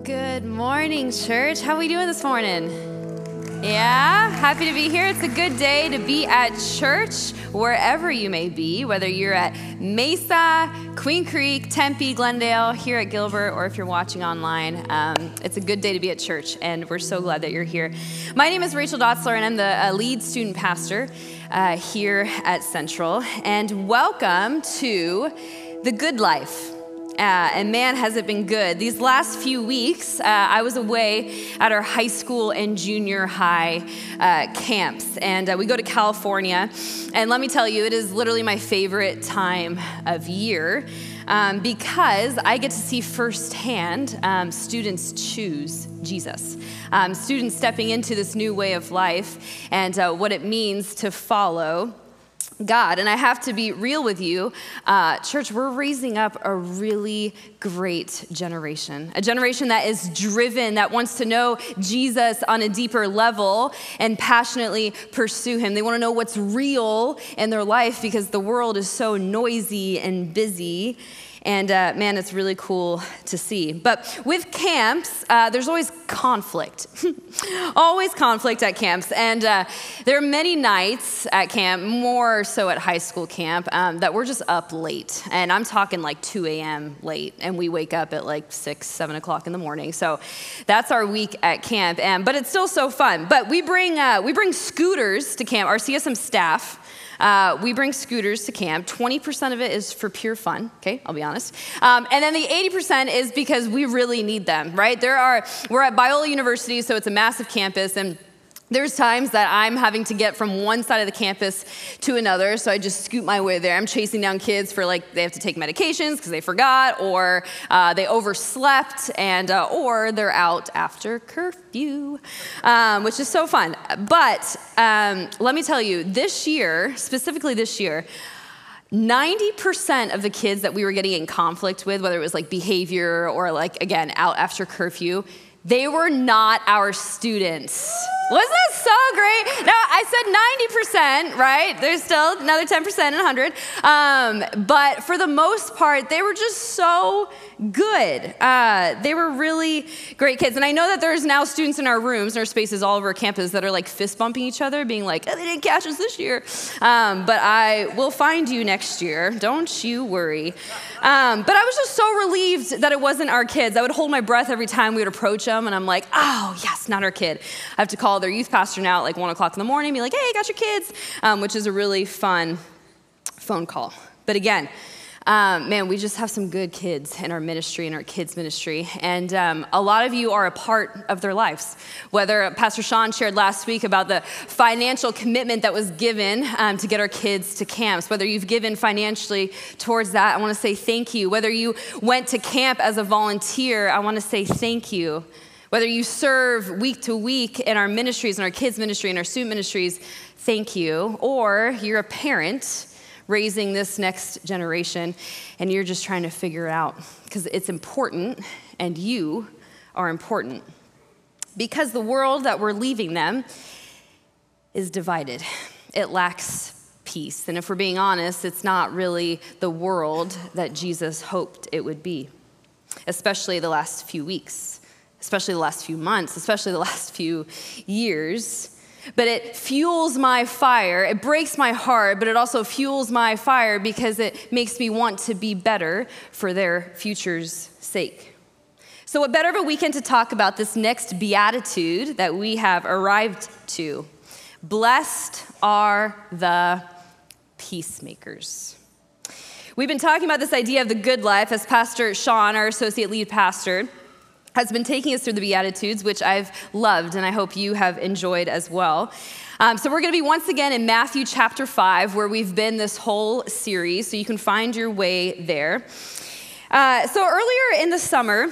Good morning, church. How are we doing this morning? Yeah, happy to be here. It's a good day to be at church, wherever you may be, whether you're at Mesa, Queen Creek, Tempe, Glendale, here at Gilbert, or if you're watching online. It's a good day to be at church, and we're so glad that you're here. My name is Rachel Dotzler, and I'm the lead student pastor here at Central. And welcome to The Good Life. And man, has it been good. These last few weeks, I was away at our high school and junior high camps. And we go to California. And let me tell you, it is literally my favorite time of year because I get to see firsthand students choose Jesus. Students stepping into this new way of life and what it means to follow God. And I have to be real with you, church, we're raising up a really great generation, a generation that is driven, that wants to know Jesus on a deeper level and passionately pursue him. They want to know what's real in their life because the world is so noisy and busy. And man, it's really cool to see. But with camps, there's always conflict. Always conflict at camps. And there are many nights at camp, more so at high school camp, that we're just up late. And I'm talking like 2 a.m. late. And we wake up at like 6, 7 o'clock in the morning. So that's our week at camp. But it's still so fun. But we bring scooters to camp, our CSM staff. We bring scooters to camp. 20% of it is for pure fun, okay? I'll be honest. And then the 80% is because we really need them, right? We're at Biola University, so it's a massive campus, and there's times that I'm having to get from one side of the campus to another, so I just scoot my way there. I'm chasing down kids for they have to take medications because they forgot, or they overslept, and or they're out after curfew, which is so fun. But let me tell you, this year, specifically this year, 90% of the kids that we were getting in conflict with, whether it was like behavior or again, out after curfew, they were not our students. Wasn't that so great? Now, I said 90%, right? There's still another 10% and 100. But for the most part, they were just so good. They were really great kids. And I know that there's now students in our rooms, in our spaces all over campus that are fist bumping each other, being like, oh, they didn't catch us this year. But I will find you next year. Don't you worry. But I was just so relieved that it wasn't our kids. I would hold my breath every time we would approach them, and I'm like, oh, yes, not our kid. I have to call their youth pastor now at 1 o'clock in the morning, be like, hey, got your kids, which is a really fun phone call. But again, man, we just have some good kids in our ministry, in our kids' ministry. And a lot of you are a part of their lives. Whether Pastor Sean shared last week about the financial commitment that was given to get our kids to camps, whether you've given financially towards that, I want to say thank you. Whether you went to camp as a volunteer, I want to say thank you. Whether you serve week to week in our ministries, in our kids' ministry, in our student ministries, thank you. Or you're a parent raising this next generation, and you're just trying to figure it out because it's important, and you are important. Because the world that we're leaving them is divided. It lacks peace. And if we're being honest, it's not really the world that Jesus hoped it would be, especially the last few weeks, especially the last few months, especially the last few years. But it fuels my fire. It breaks my heart, but it also fuels my fire because it makes me want to be better for their future's sake. So what better of a weekend to talk about this next beatitude that we have arrived to? Blessed are the peacemakers. We've been talking about this idea of the good life as Pastor Sean, our associate lead pastor, has been taking us through the Beatitudes, which I've loved, and I hope you have enjoyed as well. So we're going to be once again in Matthew chapter 5, where we've been this whole series, so you can find your way there. So earlier in the summer,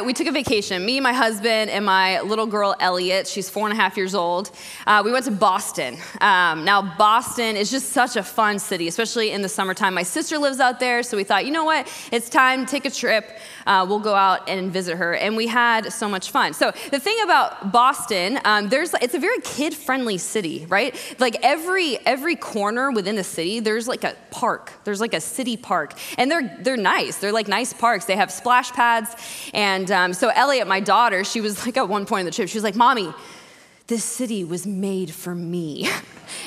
we took a vacation, me, my husband, and my little girl, Elliot. She's 4.5 years old. We went to Boston. Now, Boston is just such a fun city, especially in the summertime. My sister lives out there, so we thought, you know what? It's time to take a trip. We'll go out and visit her. And we had so much fun. So the thing about Boston, it's a very kid-friendly city, right? Like every corner within the city, there's like a park. There's like a city park. And they're nice. They're like nice parks. They have splash pads. dads. And so Elliot, my daughter, she was like at one point in the trip, she was like, Mommy, this city was made for me.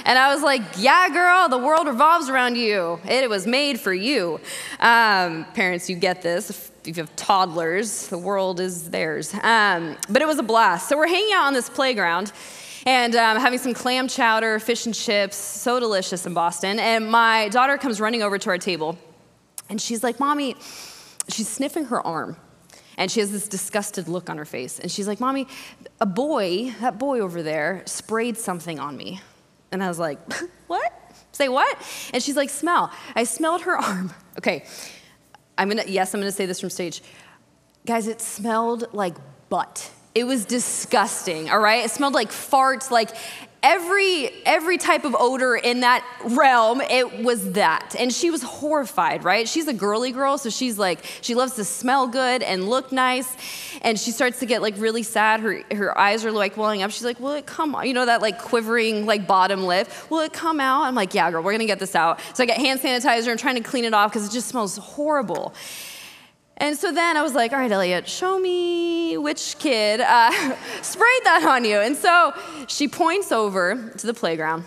And I was like, yeah, girl, the world revolves around you. It was made for you. Parents, you get this. If you have toddlers, the world is theirs. But it was a blast. So we're hanging out on this playground and having some clam chowder, fish and chips, so delicious in Boston. And my daughter comes running over to our table. And she's like, Mommy, she's sniffing her arm. And she has this disgusted look on her face. And she's like, Mommy, that boy over there sprayed something on me. And I was like, what? Say what? And she's like, smell. I smelled her arm. Okay, I'm gonna say this from stage. Guys, it smelled like butt. It was disgusting, all right? It smelled like farts, like every type of odor in that realm, it was that. And she was horrified, right? She's a girly girl, so she's like, she loves to smell good and look nice. And she starts to get like really sad. Her eyes are like welling up. She's like, will it come out? You know, that like quivering like bottom lip. Will it come out? I'm like, yeah, girl, we're gonna get this out. So I get hand sanitizer and trying to clean it off because it just smells horrible. And so then I was like, all right, Elliot, show me which kid sprayed that on you. And so she points over to the playground,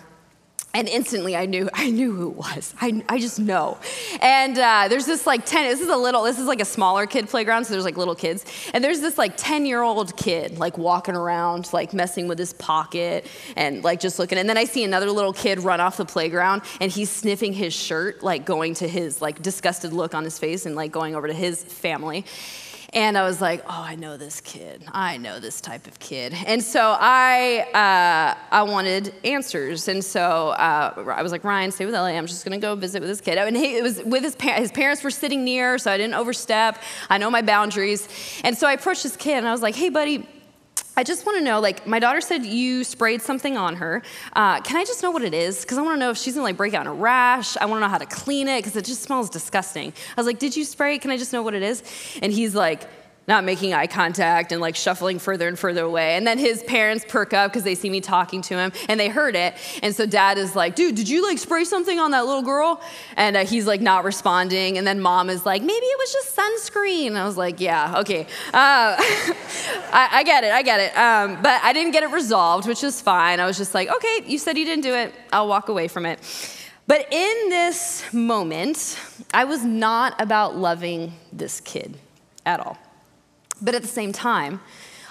and instantly I knew who it was. I just know. And there's this like this is like a smaller kid playground, so there's like little kids. And there's this like 10-year-old kid like walking around, like messing with his pocket and like just looking. And then I see another little kid run off the playground, and he's sniffing his shirt, like going to his like disgusted look on his face and like going over to his family. And I was like, oh, I know this kid. I know this type of kid. And so I wanted answers. And so I was like, Ryan, stay with Ellie. I'm just going to go visit with this kid. And it was with his parents were sitting near, so I didn't overstep. I know my boundaries. And so I approached this kid, and I was like, hey, buddy, I just want to know, like, my daughter said you sprayed something on her. Can I just know what it is? Because I want to know if she's going to, like, break out in a rash. I want to know how to clean it because it just smells disgusting. I was like, did you spray it? Can I just know what it is? And he's like, not making eye contact and like shuffling further and further away. And then his parents perk up because they see me talking to him and they heard it. And so dad is like, dude, did you like spray something on that little girl? And he's like not responding. And then mom is like, maybe it was just sunscreen. I was like, yeah, okay. I get it. But I didn't get it resolved, which is fine. I was just like, okay, you said you didn't do it. I'll walk away from it. But in this moment, I was not about loving this kid at all. But at the same time,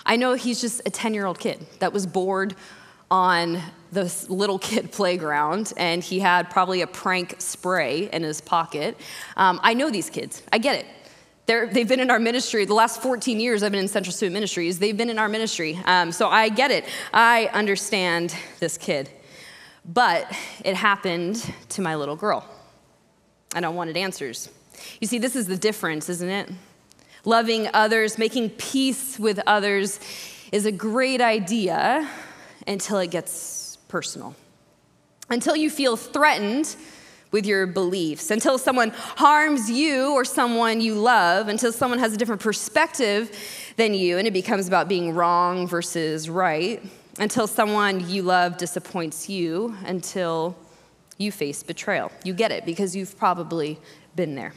I know he's just a 10-year-old kid that was bored on this little kid playground, and he had probably a prank spray in his pocket. I know these kids. I get it. They've been in our ministry. The last 14 years I've been in Central Student Ministries. They've been in our ministry. So I get it. I understand this kid. But it happened to my little girl, and I wanted answers. You see, this is the difference, isn't it? Loving others, making peace with others is a great idea until it gets personal. Until you feel threatened with your beliefs, until someone harms you or someone you love, until someone has a different perspective than you and it becomes about being wrong versus right, until someone you love disappoints you, until you face betrayal. You get it because you've probably been there.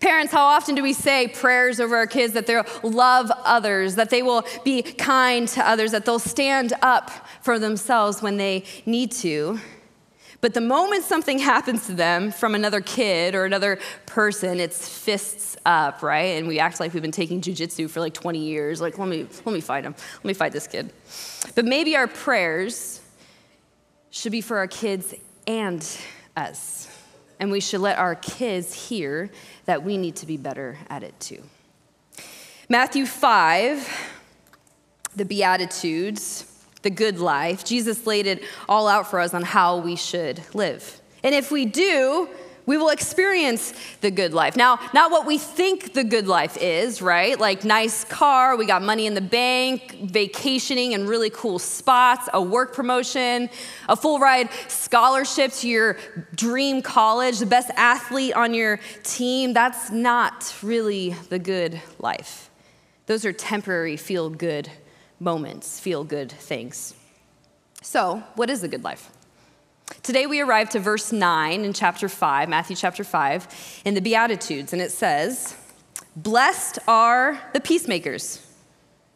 Parents, how often do we say prayers over our kids that they'll love others, that they will be kind to others, that they'll stand up for themselves when they need to? But the moment something happens to them from another kid or another person, it's fists up, right? And we act like we've been taking jujitsu for like 20 years. Like, let me fight him. Let me fight this kid. But maybe our prayers should be for our kids and us. And we should let our kids hear that we need to be better at it too. Matthew 5, the Beatitudes, the good life, Jesus laid it all out for us on how we should live. And if we do, we will experience the good life. Now, not what we think the good life is, right? Like nice car, we got money in the bank, vacationing in really cool spots, a work promotion, a full ride scholarship to your dream college, the best athlete on your team. That's not really the good life. Those are temporary feel-good moments, feel-good things. So, what is the good life? Today we arrive to verse 9 in chapter 5, Matthew chapter 5, in the Beatitudes, and it says, Blessed are the peacemakers,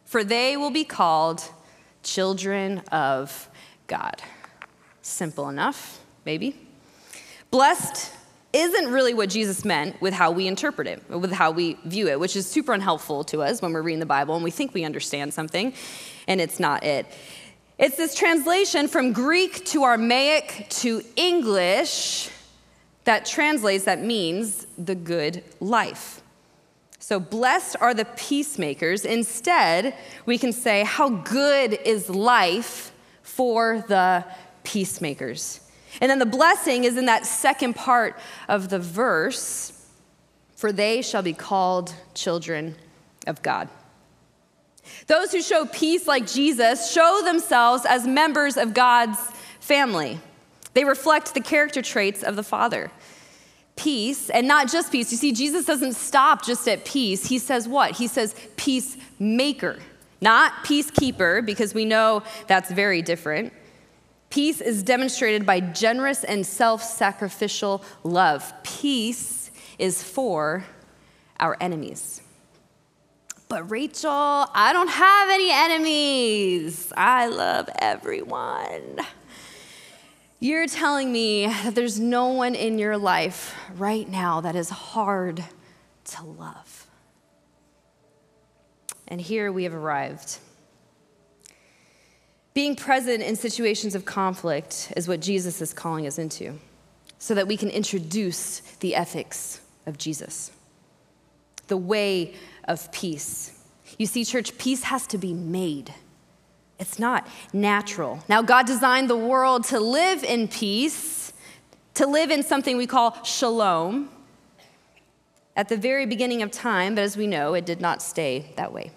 for they will be called children of God. Simple enough, maybe. Blessed isn't really what Jesus meant with how we interpret it, with how we view it, which is super unhelpful to us when we're reading the Bible and we think we understand something, and it's not it. It's this translation from Greek to Aramaic to English that means the good life. So blessed are the peacemakers. Instead, we can say, how good is life for the peacemakers? And then the blessing is in that second part of the verse, for they shall be called children of God. Those who show peace like Jesus show themselves as members of God's family. They reflect the character traits of the Father. Peace, and not just peace. You see, Jesus doesn't stop just at peace. He says what? He says peacemaker, not peacekeeper, because we know that's very different. Peace is demonstrated by generous and self-sacrificial love. Peace is for our enemies. But Rachel, I don't have any enemies. I love everyone. You're telling me that there's no one in your life right now that is hard to love. And here we have arrived. Being present in situations of conflict is what Jesus is calling us into, so that we can introduce the ethics of Jesus, the way of peace. You see, church, peace has to be made. It's not natural. Now, God designed the world to live in peace, to live in something we call shalom at the very beginning of time, but as we know, it did not stay that way.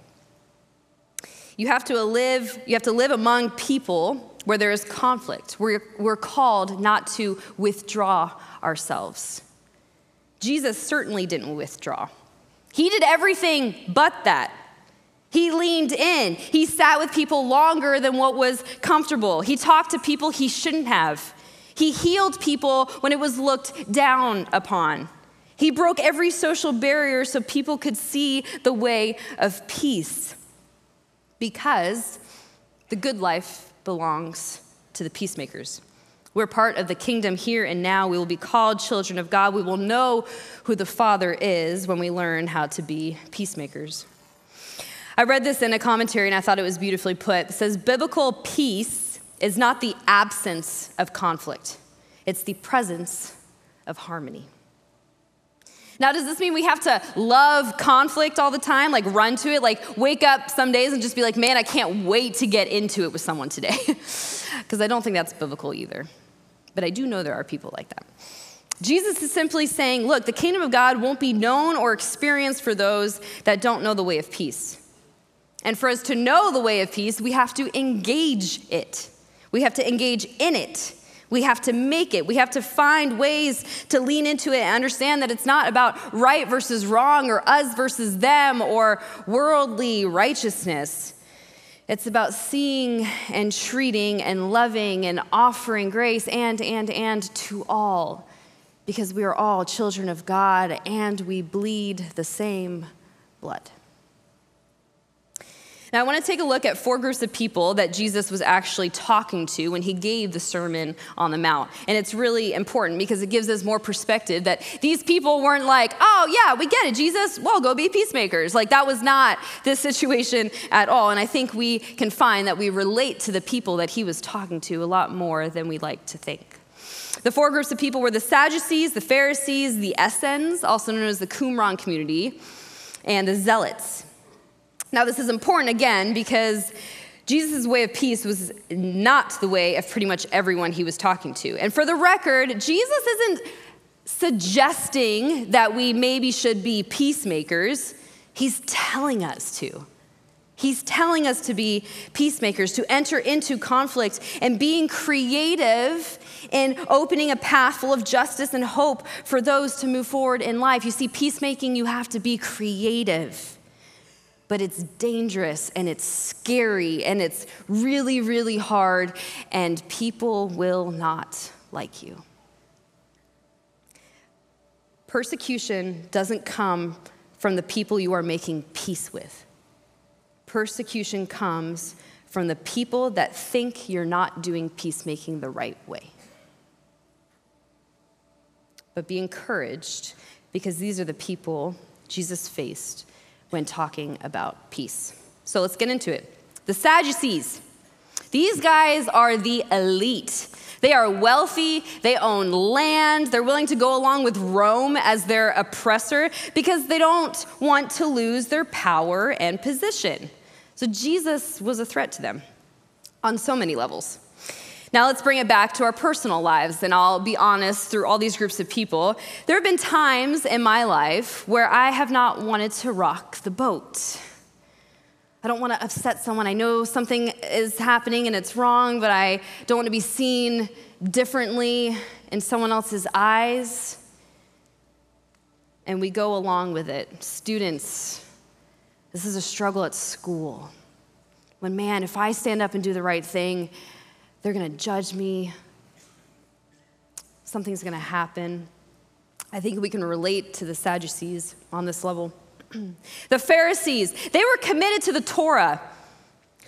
You have to live among people where there is conflict. We're called not to withdraw ourselves. Jesus certainly didn't withdraw. He did everything but that. He leaned in. He sat with people longer than what was comfortable. He talked to people he shouldn't have. He healed people when it was looked down upon. He broke every social barrier so people could see the way of peace. Because the good life belongs to the peacemakers. We're part of the kingdom here and now. We will be called children of God. We will know who the Father is when we learn how to be peacemakers. I read this in a commentary and I thought it was beautifully put. It says, biblical peace is not the absence of conflict. It's the presence of harmony. Now, does this mean we have to love conflict all the time, like run to it, like wake up some days and just be like, man, I can't wait to get into it with someone today? Because I don't think that's biblical either. But I do know there are people like that. Jesus is simply saying, look, the kingdom of God won't be known or experienced for those that don't know the way of peace. And for us to know the way of peace, we have to engage it. We have to engage in it. We have to make it. We have to find ways to lean into it and understand that it's not about right versus wrong or us versus them or worldly righteousness. It's about seeing and treating and loving and offering grace and to all, because we are all children of God and we bleed the same blood. Now, I want to take a look at 4 groups of people that Jesus was actually talking to when he gave the Sermon on the Mount. And it's really important because it gives us more perspective that these people weren't like, oh, yeah, we get it, Jesus. Well, go be peacemakers. Like, that was not this situation at all. And I think we can find that we relate to the people that he was talking to a lot more than we like to think. The 4 groups of people were the Sadducees, the Pharisees, the Essenes, also known as the Qumran community, and the Zealots. Now, this is important, again, because Jesus' way of peace was not the way of pretty much everyone he was talking to. And for the record, Jesus isn't suggesting that we maybe should be peacemakers. He's telling us to. He's telling us to be peacemakers, to enter into conflict and being creative in opening a path full of justice and hope for those to move forward in life. You see, peacemaking, you have to be creative. But it's dangerous and it's scary and it's really, really hard, and people will not like you. Persecution doesn't come from the people you are making peace with. Persecution comes from the people that think you're not doing peacemaking the right way. But be encouraged, because these are the people Jesus faced when talking about peace. So let's get into it. The Sadducees. These guys are the elite. They are wealthy, they own land, they're willing to go along with Rome as their oppressor because they don't want to lose their power and position. So Jesus was a threat to them on so many levels. Now let's bring it back to our personal lives, and I'll be honest, through all these groups of people, there have been times in my life where I have not wanted to rock the boat. I don't want to upset someone. I know something is happening and it's wrong, but I don't want to be seen differently in someone else's eyes. And we go along with it. Students, this is a struggle at school. When, man, if I stand up and do the right thing, they're going to judge me. Something's going to happen. I think we can relate to the Sadducees on this level. The Pharisees, they were committed to the Torah.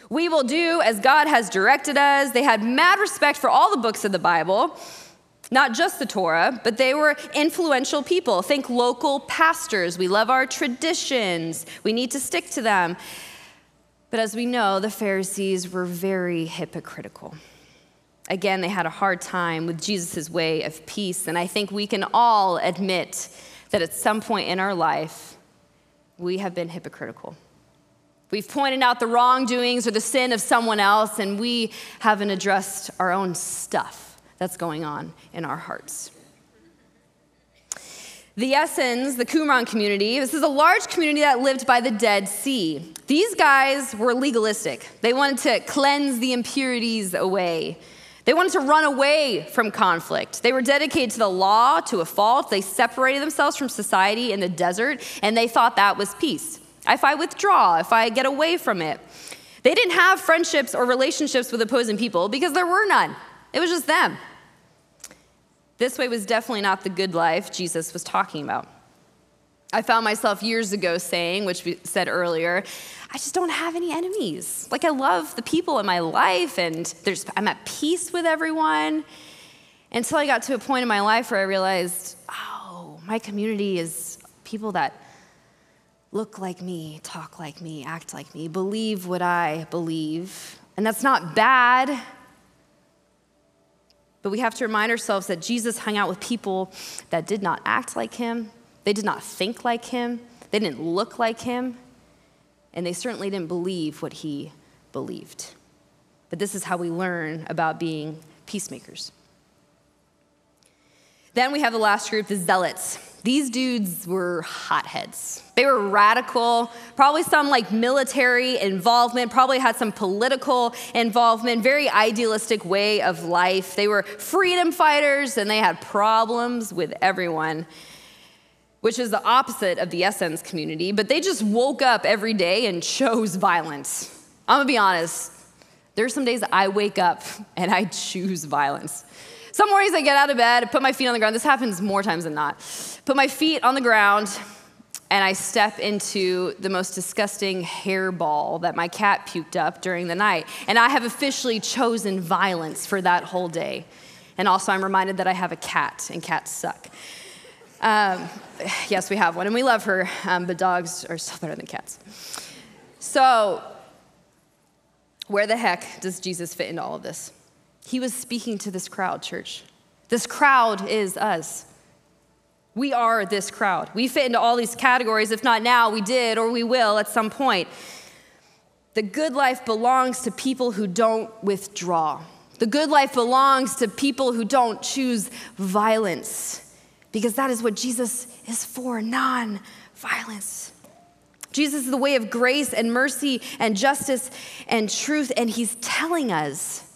We will do as God has directed us. They had mad respect for all the books of the Bible, not just the Torah, but they were influential people. Think local pastors. We love our traditions. We need to stick to them. But as we know, the Pharisees were very hypocritical. Again, they had a hard time with Jesus' way of peace, and I think we can all admit that at some point in our life, we have been hypocritical. We've pointed out the wrongdoings or the sin of someone else, and we haven't addressed our own stuff that's going on in our hearts. The Essenes, the Qumran community, this is a large community that lived by the Dead Sea. These guys were legalistic. They wanted to cleanse the impurities away. They wanted to run away from conflict. They were dedicated to the law to a fault. They separated themselves from society in the desert, and they thought that was peace. If I withdraw, if I get away from it. They didn't have friendships or relationships with opposing people because there were none. It was just them. This way was definitely not the good life Jesus was talking about. I found myself years ago saying, which we said earlier, I just don't have any enemies. Like, I love the people in my life, and I'm at peace with everyone. Until I got to a point in my life where I realized, oh, my community is people that look like me, talk like me, act like me, believe what I believe. And that's not bad. But we have to remind ourselves that Jesus hung out with people that did not act like him. They did not think like him. They didn't look like him. And they certainly didn't believe what he believed. But this is how we learn about being peacemakers. Then we have the last group, the zealots. These dudes were hotheads. They were radical, probably some like military involvement, probably had some political involvement, very idealistic way of life. They were freedom fighters, and they had problems with everyone, which is the opposite of the Essenes community, but they just woke up every day and chose violence. I'm gonna be honest, there's some days I wake up and I choose violence. Some mornings I get out of bed, put my feet on the ground. This happens more times than not. Put my feet on the ground, and I step into the most disgusting hairball that my cat puked up during the night. And I have officially chosen violence for that whole day. And also I'm reminded that I have a cat, and cats suck. Yes, we have one, and we love her, but dogs are still better than cats. So, where the heck does Jesus fit into all of this? He was speaking to this crowd, church. This crowd is us. We are this crowd. We fit into all these categories. If not now, we did, or we will at some point. The good life belongs to people who don't withdraw. The good life belongs to people who don't choose violence, because that is what Jesus is for, non-violence. Jesus is the way of grace and mercy and justice and truth, and he's telling us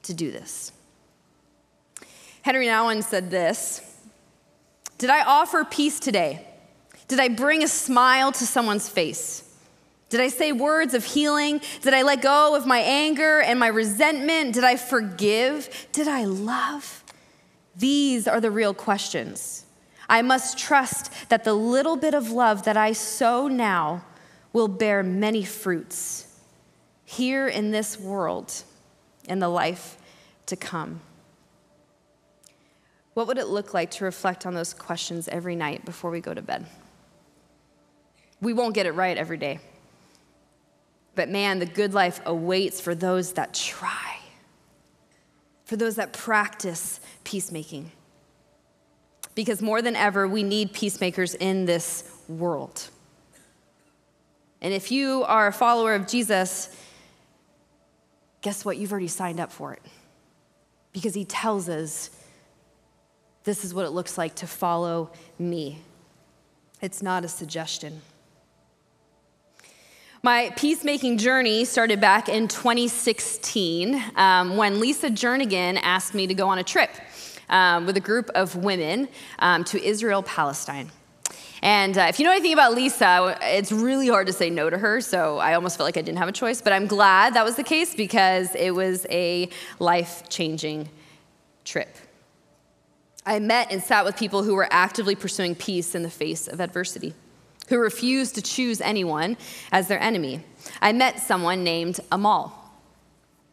to do this. Henry Nouwen said this: did I offer peace today? Did I bring a smile to someone's face? Did I say words of healing? Did I let go of my anger and my resentment? Did I forgive? Did I love? These are the real questions. I must trust that the little bit of love that I sow now will bear many fruits here in this world and the life to come. What would it look like to reflect on those questions every night before we go to bed? We won't get it right every day. But man, the good life awaits for those that try, for those that practice peacemaking. Because more than ever, we need peacemakers in this world. And if you are a follower of Jesus, guess what? You've already signed up for it. Because he tells us, this is what it looks like to follow me. It's not a suggestion. My peacemaking journey started back in 2016 when Lisa Jernigan asked me to go on a trip with a group of women to Israel, Palestine. And if you know anything about Lisa, it's really hard to say no to her, so I almost felt like I didn't have a choice, but I'm glad that was the case because it was a life-changing trip. I met and sat with people who were actively pursuing peace in the face of adversity, who refused to choose anyone as their enemy. I met someone named Amal.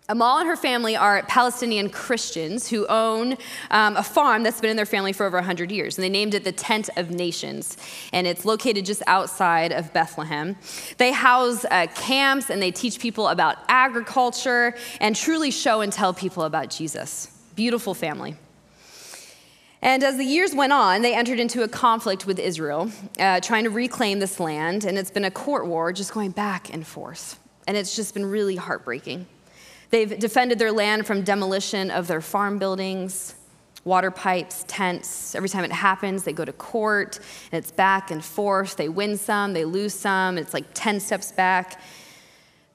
Amal and her family are Palestinian Christians who own a farm that's been in their family for over 100 years, and they named it the Tent of Nations, and it's located just outside of Bethlehem. They house camps, and they teach people about agriculture and truly show and tell people about Jesus. Beautiful family. And as the years went on, they entered into a conflict with Israel, trying to reclaim this land, and it's been a court war just going back and forth, and it's just been really heartbreaking. They've defended their land from demolition of their farm buildings, water pipes, tents. Every time it happens, they go to court, and it's back and forth. They win some, they lose some. It's like 10 steps back.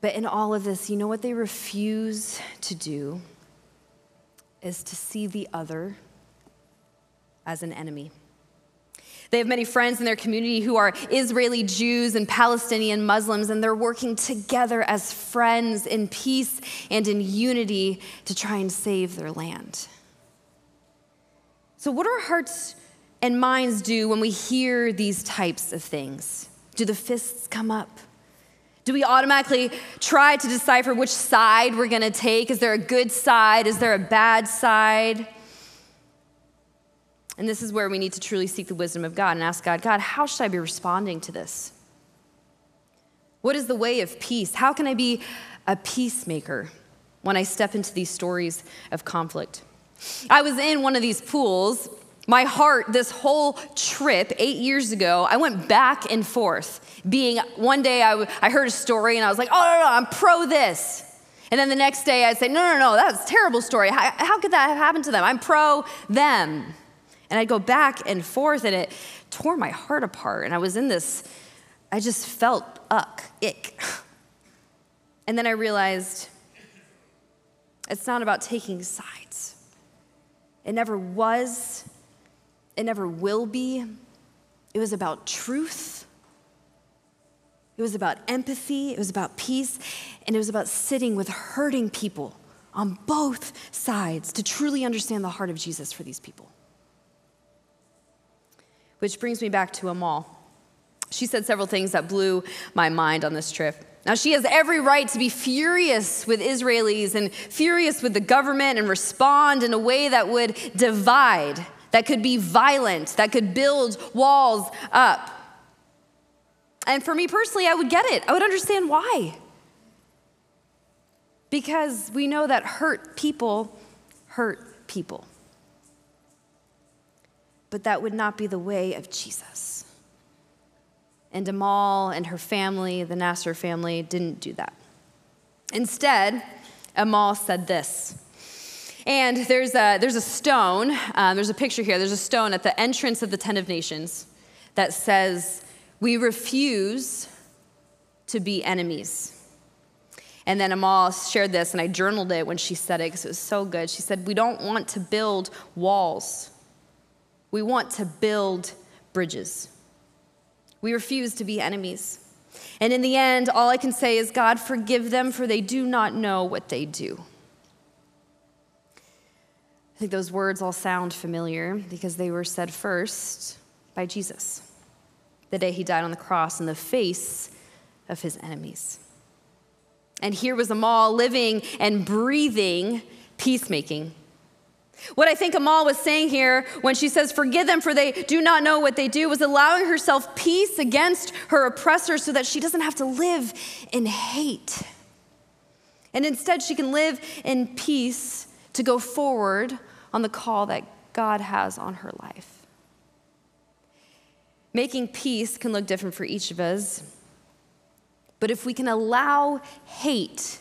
But in all of this, you know what they refuse to do is to see the other as an enemy. They have many friends in their community who are Israeli Jews and Palestinian Muslims, and they're working together as friends in peace and in unity to try and save their land. So what do our hearts and minds do when we hear these types of things? Do the fists come up? Do we automatically try to decipher which side we're going to take? Is there a good side? Is there a bad side? And this is where we need to truly seek the wisdom of God and ask God, how should I be responding to this? What is the way of peace? How can I be a peacemaker when I step into these stories of conflict? I was in one of these pools. My heart, this whole trip 8 years ago, I went back and forth. One day I heard a story and I was like, oh, no, I'm pro this. And then the next day I'd say, no, that's a terrible story. How could that have happened to them? I'm pro them. And I'd go back and forth, and it tore my heart apart. And I was in this, I just felt ick. And then I realized it's not about taking sides. It never was. It never will be. It was about truth. It was about empathy. It was about peace. And it was about sitting with hurting people on both sides to truly understand the heart of Jesus for these people. Which brings me back to Amal. She said several things that blew my mind on this trip. Now, she has every right to be furious with Israelis and furious with the government and respond in a way that would divide, that could be violent, that could build walls up. And for me personally, I would get it. I would understand why. Because we know that hurt people hurt people. But that would not be the way of Jesus. And Amal and her family, the Nasser family, didn't do that. Instead, Amal said this. And there's a stone, there's a picture here, there's a stone at the entrance of the Tent of Nations that says, "We refuse to be enemies." And then Amal shared this, and I journaled it when she said it because it was so good. She said, "We don't want to build walls. We want to build bridges. We refuse to be enemies. And in the end, all I can say is, God, forgive them, for they do not know what they do." I think those words all sound familiar because they were said first by Jesus the day he died on the cross in the face of his enemies. And here was Amal living and breathing peacemaking. What I think Amal was saying here when she says, forgive them for they do not know what they do, was allowing herself peace against her oppressor so that she doesn't have to live in hate. And instead she can live in peace to go forward on the call that God has on her life. Making peace can look different for each of us, but if we can allow hate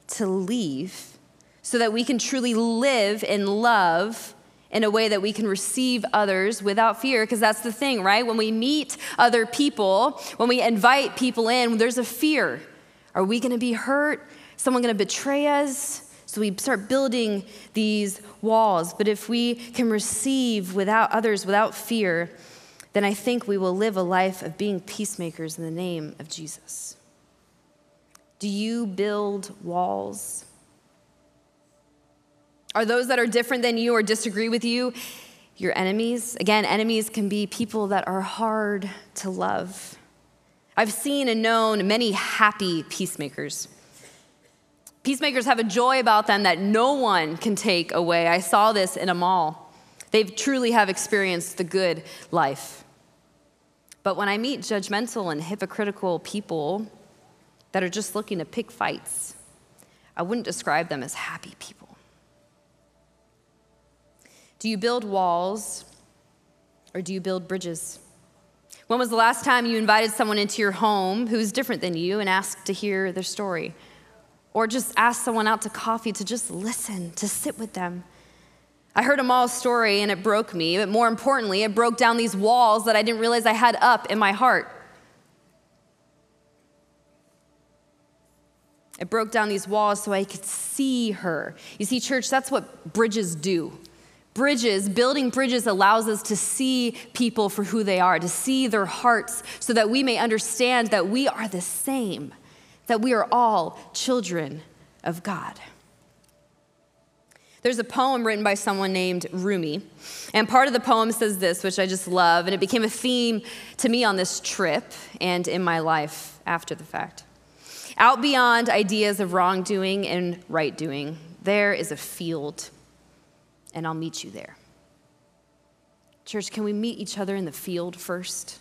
to leave so that we can truly live in love in a way that we can receive others without fear, because that's the thing, right? When we meet other people, when we invite people in, there's a fear. Are we going to be hurt? Someone going to betray us? So we start building these walls. But if we can receive without others, without fear, then I think we will live a life of being peacemakers in the name of Jesus. Do you build walls? Are those that are different than you or disagree with you your enemies? Again, enemies can be people that are hard to love. I've seen and known many happy peacemakers. Peacemakers have a joy about them that no one can take away. I saw this in a mall. They truly have experienced the good life. But when I meet judgmental and hypocritical people that are just looking to pick fights, I wouldn't describe them as happy people. Do you build walls or do you build bridges? When was the last time you invited someone into your home who's different than you and asked to hear their story? Or just asked someone out to coffee to just listen, to sit with them? I heard Amal's story and it broke me, but more importantly, it broke down these walls that I didn't realize I had up in my heart. It broke down these walls so I could see her. You see, church, that's what bridges do. Building bridges allows us to see people for who they are, to see their hearts so that we may understand that we are the same, that we are all children of God. There's a poem written by someone named Rumi, and part of the poem says this, which I just love, and it became a theme to me on this trip and in my life after the fact. Out beyond ideas of wrongdoing and right doing, there is a field, and I'll meet you there. Church, can we meet each other in the field first?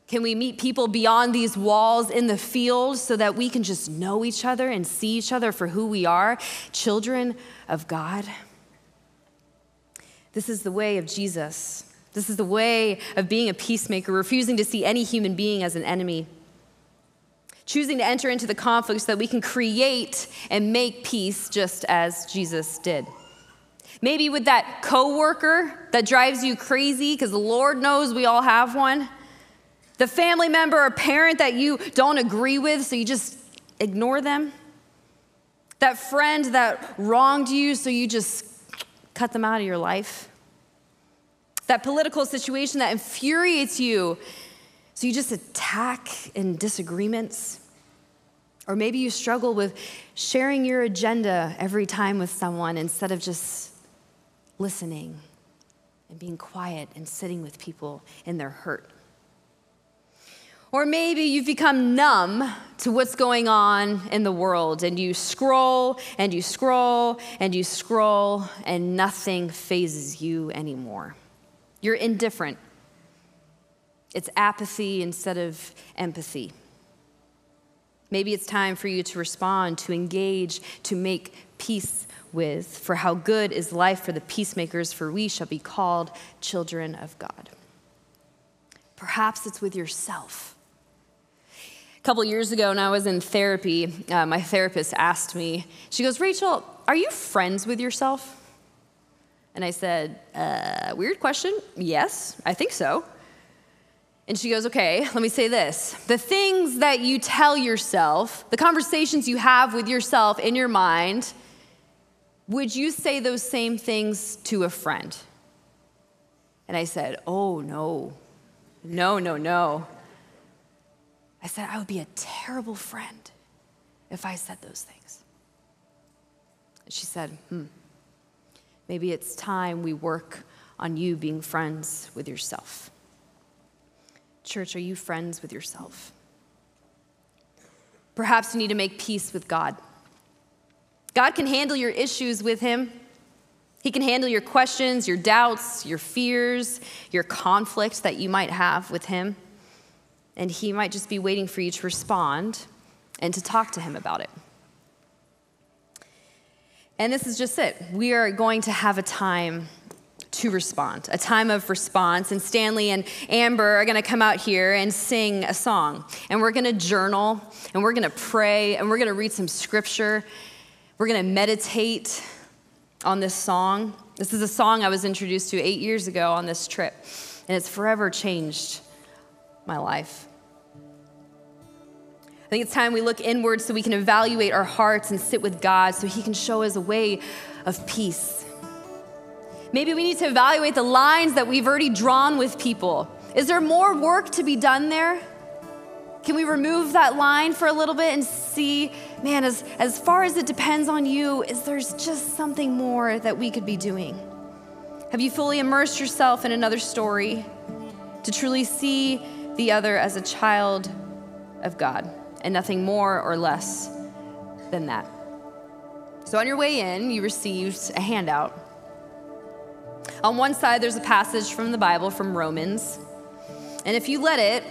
Can we meet people beyond these walls in the field so that we can just know each other and see each other for who we are, children of God? This is the way of Jesus. This is the way of being a peacemaker, refusing to see any human being as an enemy, choosing to enter into the conflict so that we can create and make peace just as Jesus did. Maybe with that coworker that drives you crazy, because the Lord knows we all have one. The family member or parent that you don't agree with, so you just ignore them. That friend that wronged you, so you just cut them out of your life. That political situation that infuriates you, so you just attack in disagreements. Or maybe you struggle with sharing your agenda every time with someone instead of just listening and being quiet and sitting with people in their hurt. Or maybe you've become numb to what's going on in the world and you scroll and you scroll and you scroll and nothing phases you anymore. You're indifferent. It's apathy instead of empathy. Maybe it's time for you to respond, to engage, to make peace with. For how good is life for the peacemakers, for we shall be called children of God. Perhaps it's with yourself. A couple years ago, when I was in therapy, my therapist asked me, she goes, Rachel, are you friends with yourself? And I said, weird question. Yes, I think so. And she goes, okay, let me say this. The things that you tell yourself, the conversations you have with yourself in your mind, would you say those same things to a friend? And I said, oh, no. I said, I would be a terrible friend if I said those things. And she said, maybe it's time we work on you being friends with yourself. Church, are you friends with yourself? Perhaps you need to make peace with God. God can handle your issues with him. He can handle your questions, your doubts, your fears, your conflict that you might have with him. And he might just be waiting for you to respond and to talk to him about it. And this is just it. We are going to have a time to respond, a time of response. And Stanley and Amber are going to come out here and sing a song. And we're going to journal, and we're going to pray, and we're going to read some scripture. We're going to meditate on this song. This is a song I was introduced to 8 years ago on this trip, and it's forever changed my life. I think it's time we look inward so we can evaluate our hearts and sit with God so he can show us a way of peace. Maybe we need to evaluate the lines that we've already drawn with people. Is there more work to be done there? Can we remove that line for a little bit and see, man, as far as it depends on you, is there's just something more that we could be doing? Have you fully immersed yourself in another story to truly see the other as a child of God and nothing more or less than that? So on your way in, you received a handout. On one side, there's a passage from the Bible, from Romans. And if you let it,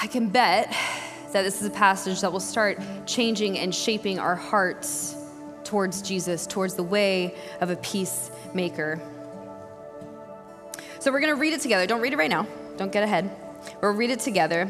I can bet that this is a passage that will start changing and shaping our hearts towards Jesus, towards the way of a peacemaker. So we're going to read it together. Don't read it right now. Don't get ahead. We'll read it together.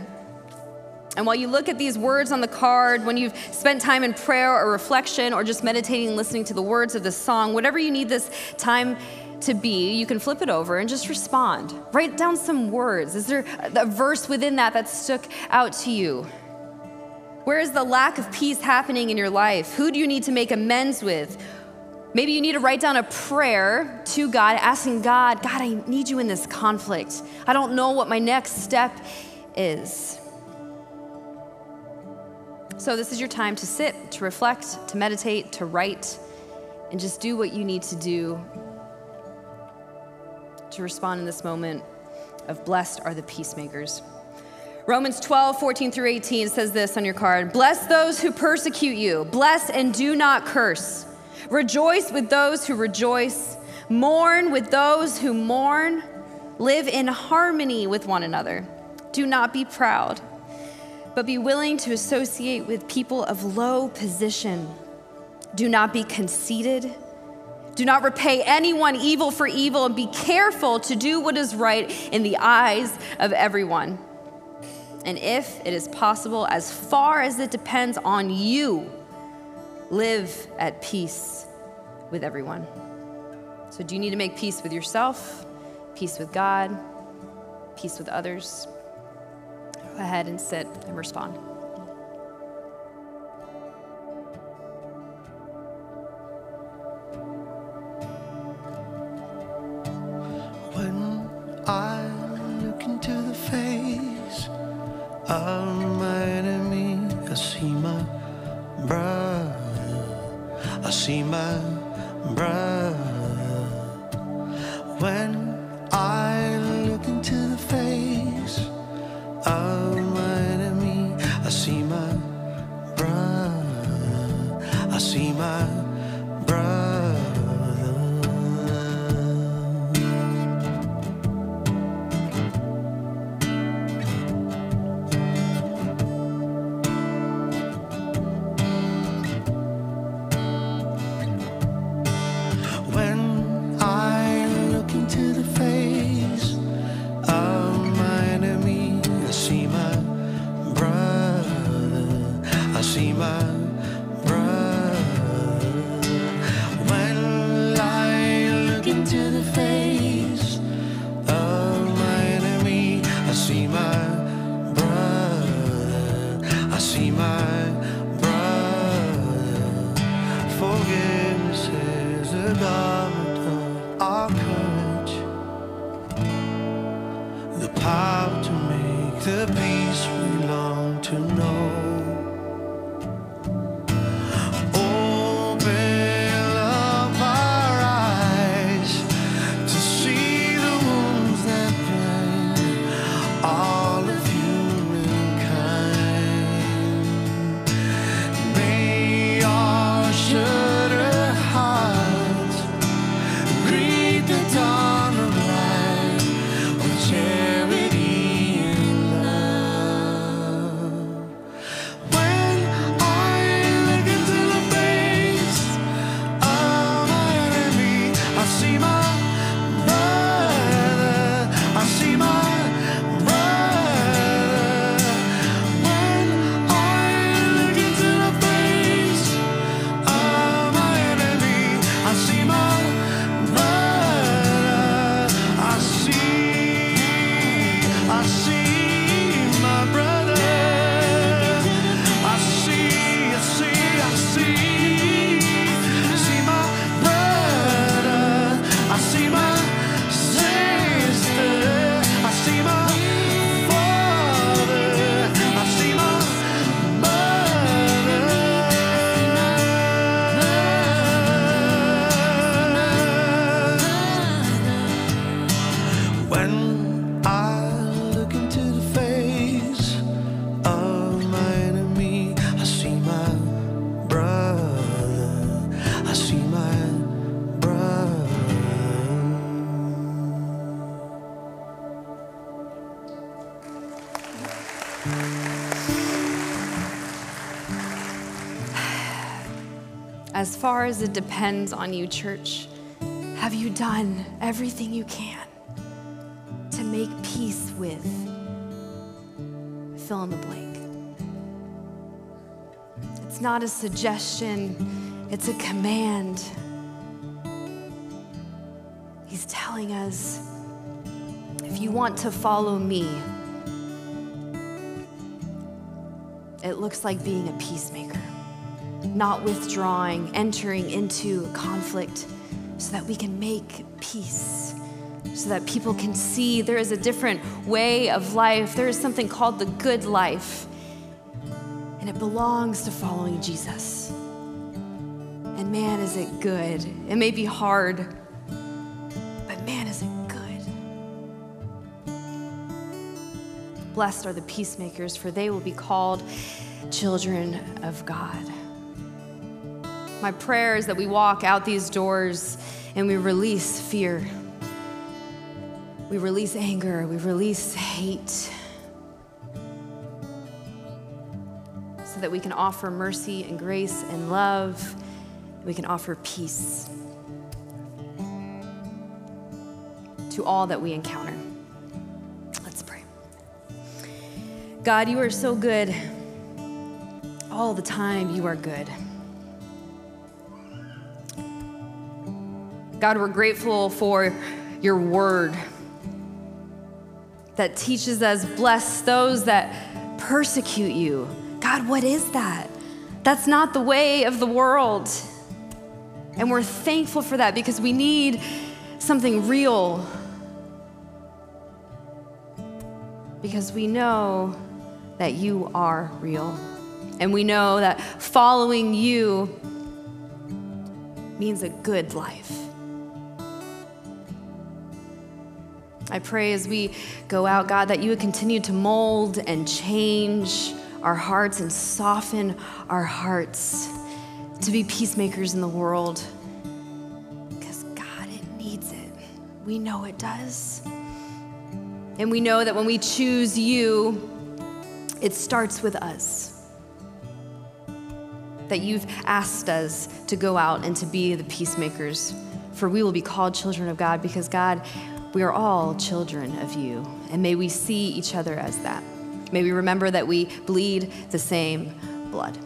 And while you look at these words on the card, when you've spent time in prayer or reflection or just meditating and listening to the words of this song, whatever you need this time to be, you can flip it over and just respond. Write down some words. Is there a verse within that stuck out to you? Where is the lack of peace happening in your life? Who do you need to make amends with? Maybe you need to write down a prayer to God, asking God, I need you in this conflict. I don't know what my next step is. So this is your time to sit, to reflect, to meditate, to write, and just do what you need to do to respond in this moment of blessed are the peacemakers. Romans 12:14-18 says this on your card. Bless those who persecute you. Bless and do not curse. Rejoice with those who rejoice. Mourn with those who mourn. Live in harmony with one another. Do not be proud, but be willing to associate with people of low position. Do not be conceited. Do not repay anyone evil for evil, and be careful to do what is right in the eyes of everyone. And if it is possible, as far as it depends on you, live at peace with everyone. So do you need to make peace with yourself, peace with God, peace with others? Go ahead and sit and respond. When I look into the face of my enemy, I see my brother. I see my brother. When I look into the face of my enemy, I see my brother. I see my brother. When I look into the face of my enemy, I see my brother. I see my brother. When I look into the face of my enemy, I see my brother. I see my brother. Forgiveness is the garment of our courage, the power to make the peace we long to know. Open up our eyes As far as it depends on you, church, have you done everything you can to make peace with fill in the blank? It's not a suggestion, it's a command. He's telling us, if you want to follow me, it looks like being a peacemaker, not withdrawing, entering into conflict so that we can make peace, so that people can see there is a different way of life. There is something called the good life, and it belongs to following Jesus. And man, is it good. It may be hard, but man, is it good. Blessed are the peacemakers, for they will be called children of God. My prayer is that we walk out these doors and we release fear. We release anger. We release hate. So that we can offer mercy and grace and love. We can offer peace to all that we encounter. Let's pray. God, you are so good. All the time, you are good. God, we're grateful for your word that teaches us, bless those that persecute you. God, what is that? That's not the way of the world. And we're thankful for that because we need something real. Because we know that you are real. And we know that following you means a good life. I pray as we go out, God, that you would continue to mold and change our hearts and soften our hearts to be peacemakers in the world. Because, God, it needs it. We know it does. And we know that when we choose you, it starts with us. That you've asked us to go out and to be the peacemakers, for we will be called children of God because, God, we are all children of you, and may we see each other as that. May we remember that we bleed the same blood.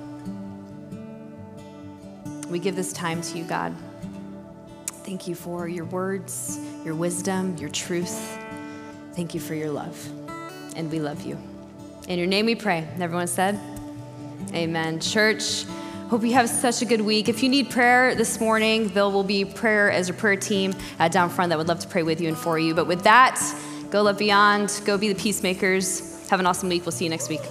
We give this time to you, God. Thank you for your words, your wisdom, your truth. Thank you for your love, and we love you. In your name we pray. And everyone said, amen. Church, hope you have such a good week. If you need prayer this morning, there will be prayer as a prayer team down front that would love to pray with you and for you. But with that, go love beyond, go be the peacemakers. Have an awesome week. We'll see you next week.